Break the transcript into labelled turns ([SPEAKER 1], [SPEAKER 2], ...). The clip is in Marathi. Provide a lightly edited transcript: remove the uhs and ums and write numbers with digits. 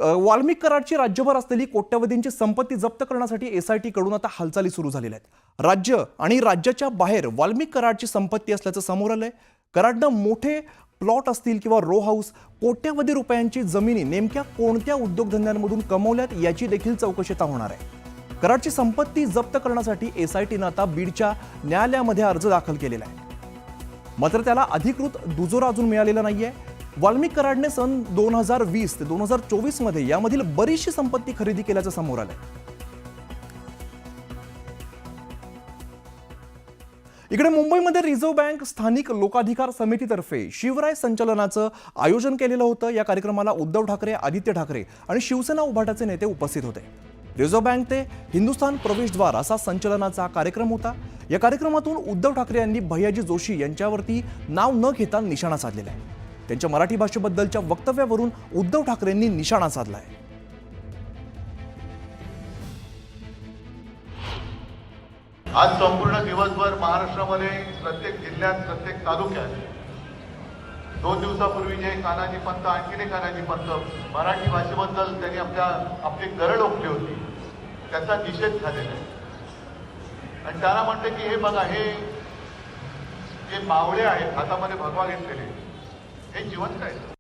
[SPEAKER 1] वाल्मिक कराडची राज्यभर असलेली कोट्यवधींची संपत्ती जप्त करण्यासाठी एसआयटी कडून आता हालचाली सुरू झालेल्या आहेत। राज्य आणि राज्याच्या बाहेर वाल्मिक कराडची संपत्ती असल्याचं समोर आलंय। कराडनं मोठे प्लॉट असतील किंवा रो हाऊस, कोट्यवधी रुपयांची जमिनी नेमक्या कोणत्या उद्योगधंद्यांमधून कमवल्यात याची देखील चौकशी होणार आहे। कराडची संपत्ती जप्त करण्यासाठी एसआयटीनं आता बीडच्या न्यायालयामध्ये अर्ज दाखल केलेला आहे, मात्र त्याला अधिकृत दुजोरा अजून मिळालेला नाहीये। वाल्मिक कराडने सन 2020 ते 2024 मध्ये यामधील बरीचशी संपत्ती खरेदी केल्याचं समोर आलंय। इकडे मुंबईमध्ये रिझर्व्ह बँक स्थानिक लोकाधिकार समितीतर्फे शिवराय संचलनाचं आयोजन केलेलं होतं। या कार्यक्रमाला उद्धव ठाकरे, आदित्य ठाकरे आणि शिवसेना उभाटाचे नेते उपस्थित होते। रिझर्व्ह बँक ते हिंदुस्थान प्रवेशद्वार असा संचलनाचा कार्यक्रम होता। या कार्यक्रमातून उद्धव ठाकरे यांनी भैयाजी जोशी यांच्यावरती नाव न घेता निशाणा साधलेला आहे। त्यांच्या मराठी भाषेबद्दलच्या वक्तव्यावरून उद्धव ठाकरेंनी निशाणा साधलाय।
[SPEAKER 2] आज संपूर्ण दिवसभर महाराष्ट्रामध्ये प्रत्येक जिल्ह्यात, प्रत्येक तालुक्यात 2 दिवसापूर्वी जे कानाजी पंत, आणखीन एक कानाजी पंत मराठी भाषेबद्दल त्यांनी आपली गरड ओकली होती, त्याचा निषेध झालेला आहे। आणि त्यांना म्हणते की हे बघा, हे जे मावळे आहेत हातामध्ये भगवा घेतलेले, हे जिवंत आहेत।